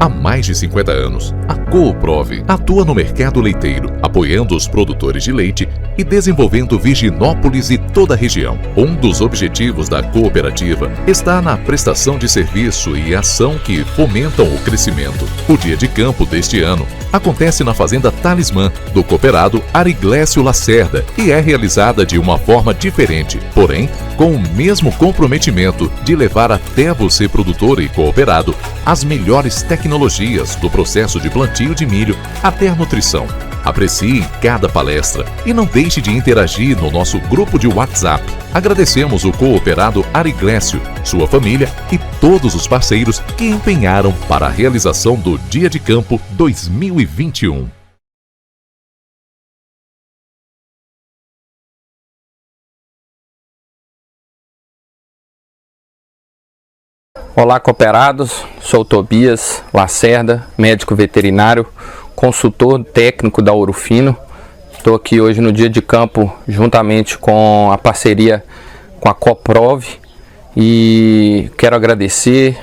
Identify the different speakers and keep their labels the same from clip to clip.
Speaker 1: Há mais de 50 anos, a Cooprove atua no mercado leiteiro, apoiando os produtores de leite e desenvolvendo Virginópolis e toda a região. Um dos objetivos da cooperativa está na prestação de serviço e ação que fomentam o crescimento. O Dia de Campo deste ano acontece na Fazenda Talismã, do cooperado Ariglécio Lacerda, e é realizada de uma forma diferente, porém com o mesmo comprometimento de levar até você, produtor e cooperado, as melhores tecnologias do processo de plantio de milho até a nutrição. Aprecie cada palestra e não deixe de interagir no nosso grupo de WhatsApp. Agradecemos o cooperado Ariglécio, sua família e todos os parceiros que empenharam para a realização do Dia de Campo 2021.
Speaker 2: Olá, cooperados, sou o Tobias Lacerda, médico veterinário, consultor técnico da Ouro Fino. Estou aqui hoje no Dia de Campo juntamente com a parceria com a Cooprove e quero agradecer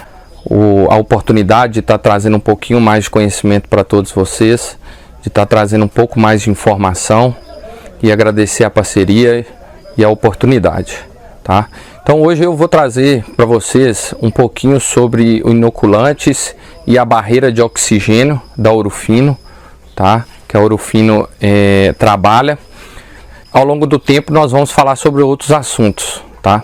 Speaker 2: a oportunidade de estar trazendo um pouquinho mais de conhecimento para todos vocês, de estar trazendo um pouco mais de informação e agradecer a parceria e a oportunidade, tá? Então hoje eu vou trazer para vocês um pouquinho sobre o inoculantes e a barreira de oxigênio da Ouro Fino, tá? Que a Ouro Fino trabalha. Ao longo do tempo nós vamos falar sobre outros assuntos, tá?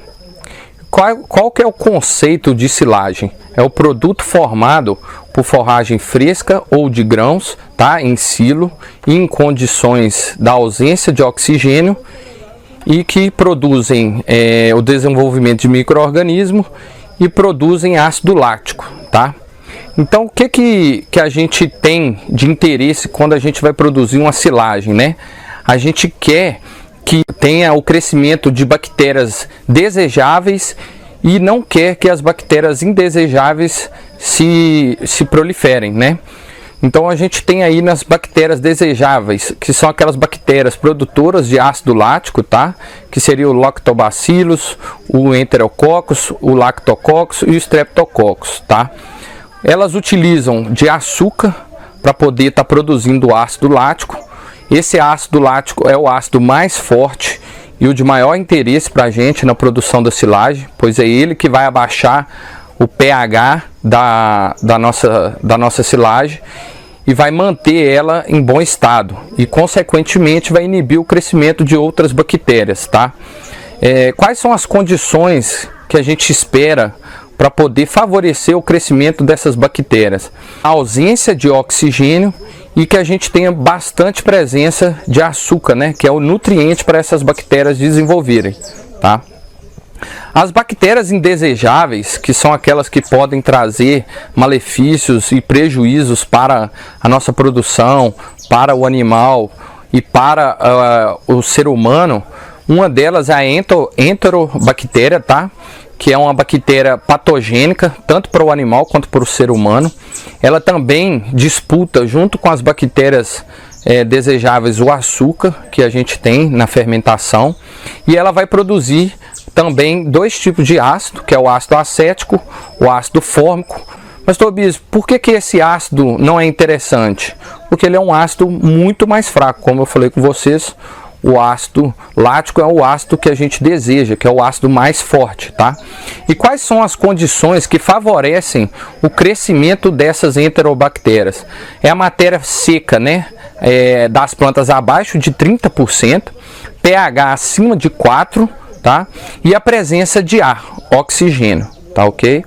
Speaker 2: Qual que é o conceito de silagem? É o produto formado por forragem fresca ou de grãos, tá? Em silo e em condições da ausência de oxigênio, e que produzem o desenvolvimento de micro-organismos e produzem ácido lático, tá? Então o que a gente tem de interesse quando a gente vai produzir uma silagem, né? A gente quer que tenha o crescimento de bactérias desejáveis e não quer que as bactérias indesejáveis se proliferem, né? Então a gente tem aí nas bactérias desejáveis, que são aquelas bactérias produtoras de ácido lático, tá? Que seria o Lactobacillus, o Enterococcus, o Lactococcus e o Streptococcus, tá? Elas utilizam de açúcar para poder estar produzindo ácido lático. Esse ácido lático é o ácido mais forte e o de maior interesse para a gente na produção da silagem, pois é ele que vai abaixar o pH da nossa silagem e vai manter ela em bom estado e consequentemente vai inibir o crescimento de outras bactérias, tá? Quais são as condições que a gente espera para poder favorecer o crescimento dessas bactérias? A ausência de oxigênio e que a gente tenha bastante presença de açúcar, né? Que é o nutriente para essas bactérias desenvolverem, tá? As bactérias indesejáveis, que são aquelas que podem trazer malefícios e prejuízos para a nossa produção, para o animal e para o ser humano, uma delas é a enterobactéria, tá? Que é uma bactéria patogênica, tanto para o animal quanto para o ser humano. Ela também disputa, junto com as bactérias desejáveis, o açúcar que a gente tem na fermentação, e ela vai produzir também dois tipos de ácido, que é o ácido acético, o ácido fórmico. Mas, Tobias, por que esse ácido não é interessante? Porque ele é um ácido muito mais fraco, como eu falei com vocês. O ácido lático é o ácido que a gente deseja, que é o ácido mais forte, tá? E quais são as condições que favorecem o crescimento dessas enterobactérias? É a matéria seca, né? Das plantas abaixo de 30%, pH acima de 4, tá? E a presença de ar, oxigênio, tá ok?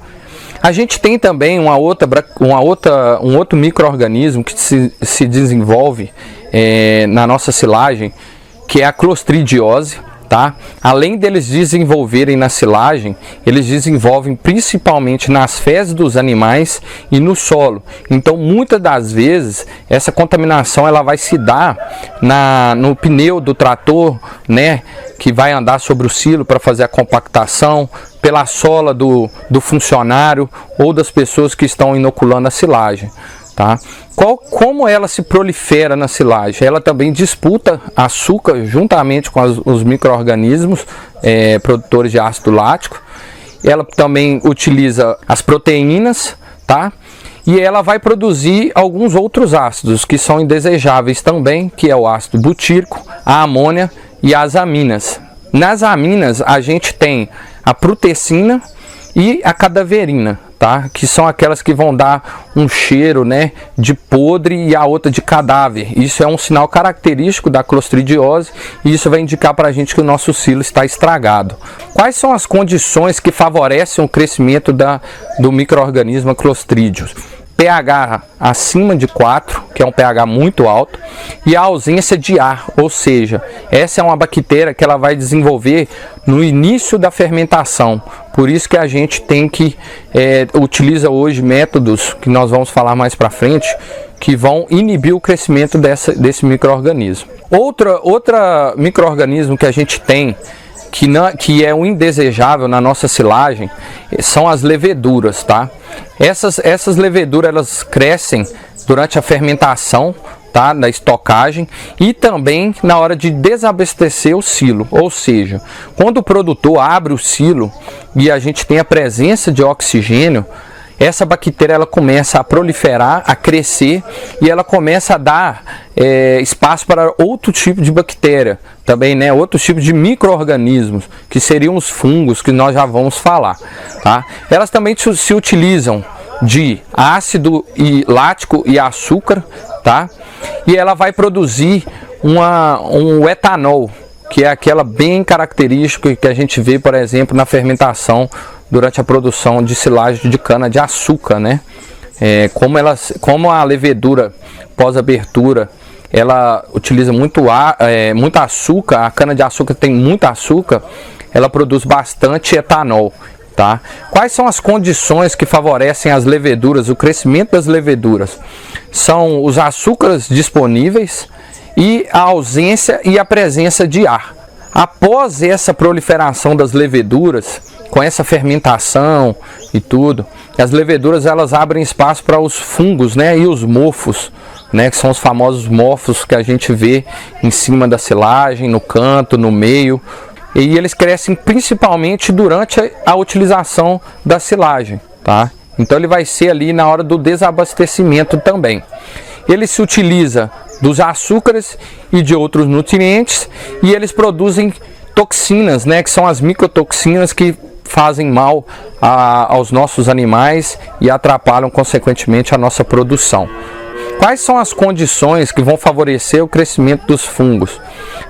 Speaker 2: A gente tem também um outro micro-organismo que se desenvolve na nossa silagem, que é a clostridiose, tá? Além deles desenvolverem na silagem, eles desenvolvem principalmente nas fezes dos animais e no solo. Então, muitas das vezes, essa contaminação ela vai se dar no pneu do trator, né? Que vai andar sobre o silo para fazer a compactação, pela sola do funcionário ou das pessoas que estão inoculando a silagem, tá? Como ela se prolifera na silagem? Ela também disputa açúcar juntamente com os micro-organismos produtores de ácido lático. Ela também utiliza as proteínas, tá? e ela vai produzir alguns outros ácidos que são indesejáveis também, que é o ácido butírico, a amônia e as aminas. Nas aminas a gente tem a prutecina e a cadaverina, tá? Que são aquelas que vão dar um cheiro, né, de podre, e a outra de cadáver. Isso é um sinal característico da clostridiose e isso vai indicar para a gente que o nosso silo está estragado. Quais são as condições que favorecem o crescimento do micro-organismo Clostridium? pH acima de 4, que é um pH muito alto, e a ausência de ar, ou seja, essa é uma bactéria que ela vai desenvolver no início da fermentação. Por isso que a gente tem que utiliza hoje métodos que nós vamos falar mais para frente, que vão inibir o crescimento desse micro-organismo. Outra micro-organismo que a gente tem que é um indesejável na nossa silagem são as leveduras, tá? Essas leveduras elas crescem durante a fermentação, tá? Da estocagem e também na hora de desabastecer o silo, ou seja, quando o produtor abre o silo e a gente tem a presença de oxigênio, essa bactéria ela começa a proliferar, a crescer e ela começa a dar espaço para outro tipo de bactéria, também, né, outro tipo de micro-organismos, que seriam os fungos, que nós já vamos falar, tá? Elas também se utilizam de ácido lático e açúcar, tá? E ela vai produzir um etanol, que é aquela bem característica que a gente vê, por exemplo, na durante a produção de silagem de cana de açúcar, né? Como a levedura pós-abertura ela utiliza muito açúcar, a cana de açúcar tem muito açúcar, ela produz bastante etanol, tá? Quais são as condições que favorecem as leveduras, o crescimento das leveduras? São os açúcares disponíveis e a ausência e a presença de ar. Após essa proliferação das leveduras, com essa fermentação e tudo, as leveduras elas abrem espaço para os fungos, né, e os mofos, né, que são os famosos mofos que a gente vê em cima da silagem, no canto, no meio, e eles crescem principalmente durante a utilização da silagem, tá? Então ele vai ser ali na hora do desabastecimento também. Ele se utiliza dos açúcares e de outros nutrientes e eles produzem toxinas, né, que são as micotoxinas que fazem mal aos nossos animais e atrapalham consequentemente a nossa produção. Quais são as condições que vão favorecer o crescimento dos fungos?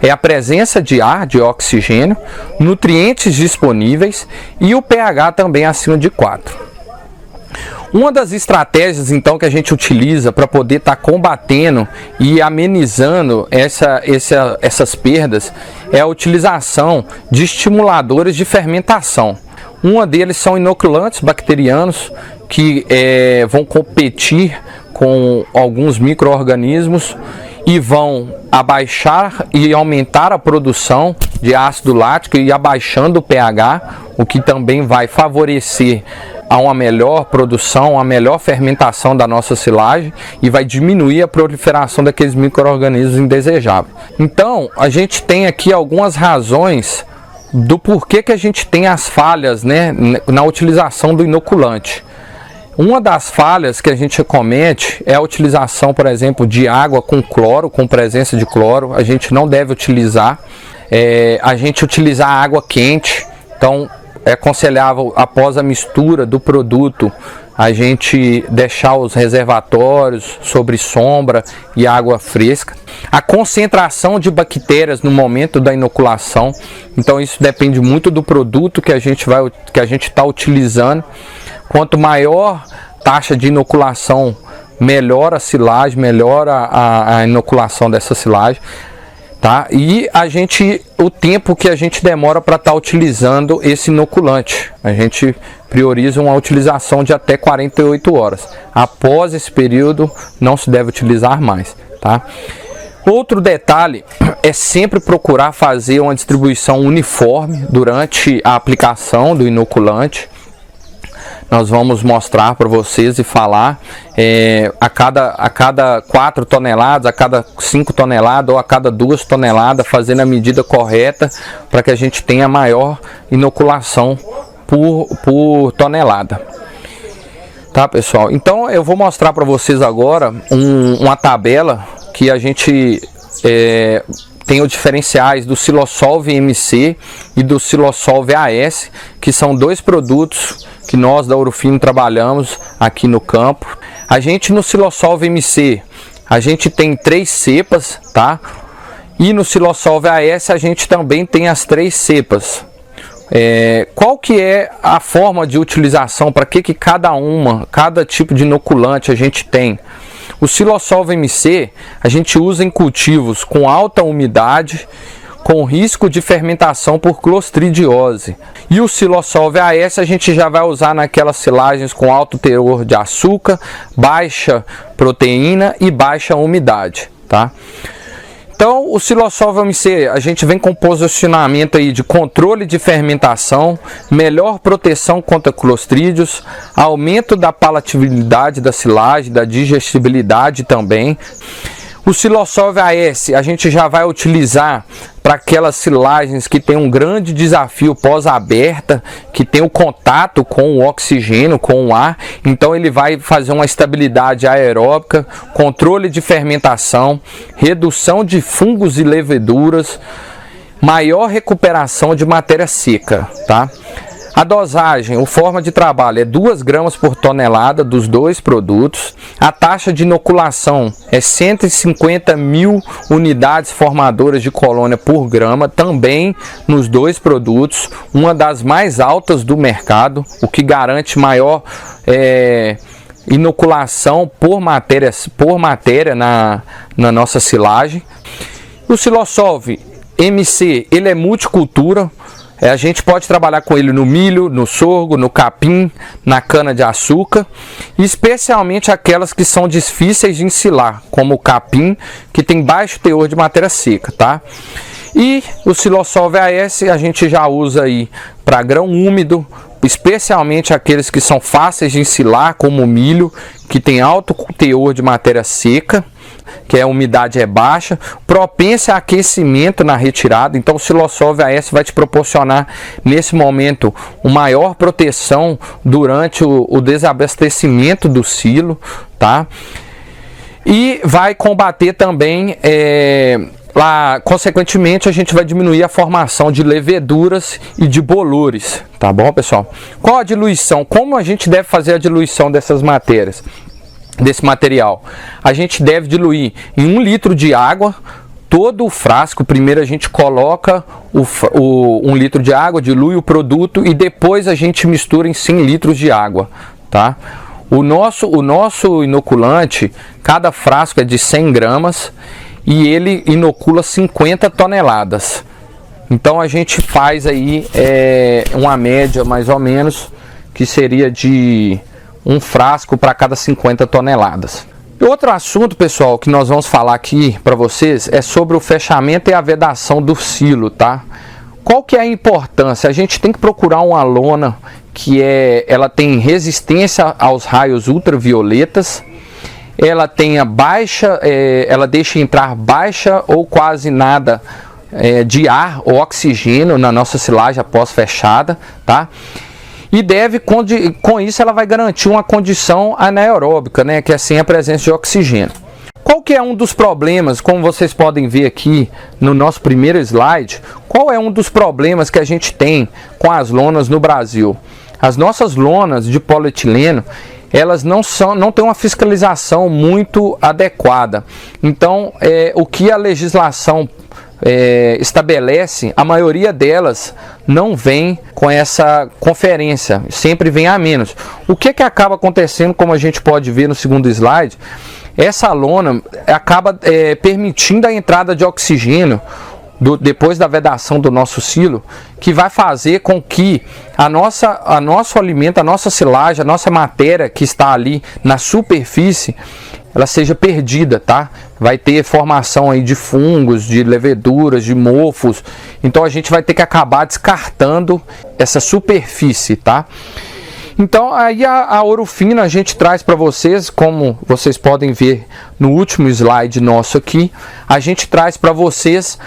Speaker 2: É a presença de ar, de oxigênio, nutrientes disponíveis e o pH também acima de 4. Uma das estratégias então que a gente utiliza para poder estar combatendo e amenizando essas perdas é a utilização de estimuladores de fermentação. Uma deles são inoculantes bacterianos que vão competir com alguns micro-organismos e vão abaixar e aumentar a produção de ácido lático e abaixando o pH, o que também vai favorecer a uma melhor produção, uma melhor fermentação da nossa silagem e vai diminuir a proliferação daqueles micro-organismos indesejáveis. Então, a gente tem aqui algumas razões do porquê que a gente tem as falhas, né, na utilização do inoculante. Uma das falhas que a gente comete é a utilização, por exemplo, de água com cloro, com presença de cloro. A gente não deve utilizar. A gente utilizar água quente, então é aconselhável após a mistura do produto a gente deixar os reservatórios sobre sombra e água fresca. A concentração de bactérias no momento da inoculação, então isso depende muito do produto que a gente está utilizando. Quanto maior taxa de inoculação, melhor a silagem, melhor a inoculação dessa silagem. Tá? E o tempo que a gente demora para estar utilizando esse inoculante, a gente prioriza uma utilização de até 48 horas. Após esse período não se deve utilizar mais, tá? Outro detalhe é sempre procurar fazer uma distribuição uniforme durante a aplicação do inoculante. Nós vamos mostrar para vocês e falar a cada 4 toneladas, a cada 5 toneladas ou a cada 2 toneladas, fazendo a medida correta para que a gente tenha maior inoculação por tonelada. Tá, pessoal? Então eu vou mostrar para vocês agora uma tabela que a gente tem os diferenciais do Silosolve MC e do Silosolve AS, que são dois produtos que nós da Ourofino trabalhamos aqui no campo. A gente no Silosolve MC, a gente tem 3 cepas, tá? E no Silosolve AS a gente também tem as 3 cepas. Qual que é a forma de utilização, para que cada tipo de inoculante a gente tem? O Silosolve MC a gente usa em cultivos com alta umidade, com risco de fermentação por clostridiose. E o Silosolve AS a gente já vai usar naquelas silagens com alto teor de açúcar, baixa proteína e baixa umidade, tá? Então, o Silosolve MC, a gente vem com posicionamento aí de controle de fermentação, melhor proteção contra clostrídeos, aumento da palatabilidade da silagem, da digestibilidade também. O Silosolve AS a gente já vai utilizar para aquelas silagens que tem um grande desafio pós-aberta, que tem o contato com o oxigênio, com o ar. Então ele vai fazer uma estabilidade aeróbica, controle de fermentação, redução de fungos e leveduras, maior recuperação de matéria seca, tá? A dosagem, a forma de trabalho é 2 gramas por tonelada dos dois produtos. A taxa de inoculação é 150 mil unidades formadoras de colônia por grama, também nos dois produtos, uma das mais altas do mercado, o que garante maior inoculação por matéria na nossa silagem. O Silosolve MC, ele é multicultura. A gente pode trabalhar com ele no milho, no sorgo, no capim, na cana de açúcar, especialmente aquelas que são difíceis de ensilar, como o capim, que tem baixo teor de matéria seca, tá? E o Silosolve AS a gente já usa aí para grão úmido, especialmente aqueles que são fáceis de ensilar, como o milho, que tem alto teor de matéria seca, que a umidade é baixa, propensa a aquecimento na retirada. Então o Silosolve AS vai te proporcionar nesse momento uma maior proteção durante o desabastecimento do silo, tá? E vai combater também consequentemente a gente vai diminuir a formação de leveduras e de bolores, tá bom, pessoal? Qual a diluição? Como a gente deve fazer a diluição dessas matérias? Desse material, a gente deve diluir em 1 litro de água todo o frasco. Primeiro a gente coloca 1 litro de água, dilui o produto e depois a gente mistura em 100 litros de água, tá? O nosso inoculante, cada frasco é de 100 gramas e ele inocula 50 toneladas. Então a gente faz aí uma média mais ou menos, que seria de 1 frasco para cada 50 toneladas. E outro assunto, pessoal, que nós vamos falar aqui para vocês é sobre o fechamento e a vedação do silo, tá? Qual que é a importância? A gente tem que procurar uma lona que ela tem resistência aos raios ultravioletas, ela tenha ela deixa entrar baixa ou quase nada de ar ou oxigênio na nossa silagem após fechada, tá? E com isso ela vai garantir uma condição anaeróbica, né, que é sem a presença de oxigênio. Qual que é um dos problemas, como vocês podem ver aqui no nosso primeiro slide, qual é um dos problemas que a gente tem com as lonas no Brasil? As nossas lonas de polietileno, elas não têm uma fiscalização muito adequada. Então, o que a legislação estabelece, a maioria delas não vem com essa conferência, sempre vem a menos. O que acaba acontecendo, como a gente pode ver no segundo slide, essa lona acaba permitindo a entrada de oxigênio depois da vedação do nosso silo, que vai fazer com que nosso alimento, a nossa silagem, a nossa matéria que está ali na superfície, ela seja perdida, tá? Vai ter formação aí de fungos, de leveduras, de mofos. Então a gente vai ter que acabar descartando essa superfície, tá? Então aí a Ourofino a gente traz para vocês, como vocês podem ver no último slide nosso aqui, a gente traz para vocês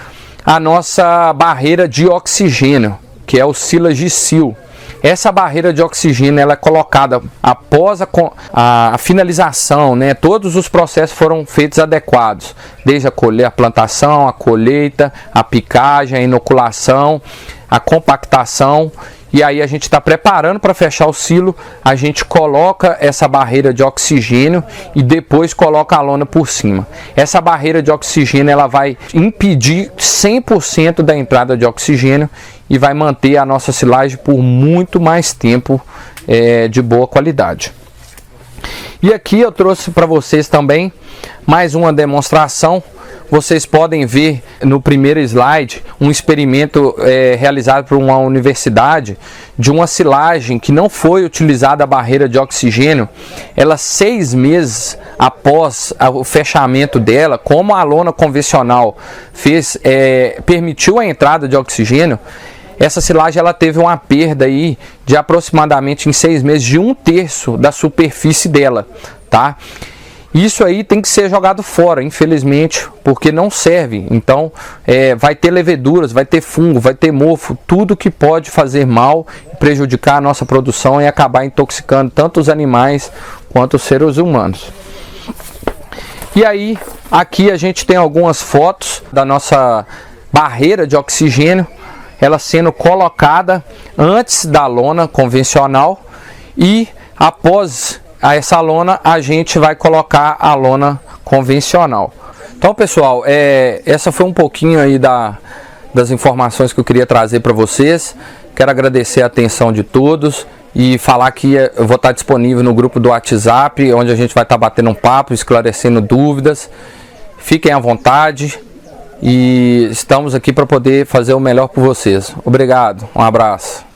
Speaker 2: a nossa barreira de oxigênio, que é o Silagicil. Essa barreira de oxigênio ela é colocada após a finalização, né? Todos os processos foram feitos adequados, desde a plantação, a colheita, a picagem, a inoculação, a compactação. E aí a gente está preparando para fechar o silo, a gente coloca essa barreira de oxigênio e depois coloca a lona por cima. Essa barreira de oxigênio ela vai impedir 100% da entrada de oxigênio e vai manter a nossa silagem por muito mais tempo de boa qualidade. E aqui eu trouxe para vocês também mais uma demonstração. Vocês podem ver no primeiro slide um experimento realizado por uma universidade de uma silagem que não foi utilizada a barreira de oxigênio. Ela 6 meses após o fechamento dela, como a lona convencional permitiu a entrada de oxigênio, essa silagem ela teve uma perda aí de aproximadamente em 6 meses de 1/3 da superfície dela, tá? Isso aí tem que ser jogado fora, infelizmente, porque não serve. Então, vai ter leveduras, vai ter fungo, vai ter mofo, tudo que pode fazer mal, prejudicar a nossa produção e acabar intoxicando tanto os animais quanto os seres humanos. E aí, aqui a gente tem algumas fotos da nossa barreira de oxigênio, ela sendo colocada antes da lona convencional e após essa lona a gente vai colocar a lona convencional. Então, pessoal, essa foi um pouquinho aí das informações que eu queria trazer para vocês. Quero agradecer a atenção de todos e falar que eu vou estar disponível no grupo do WhatsApp, onde a gente vai estar batendo um papo, esclarecendo dúvidas. Fiquem à vontade e estamos aqui para poder fazer o melhor por vocês. Obrigado, um abraço.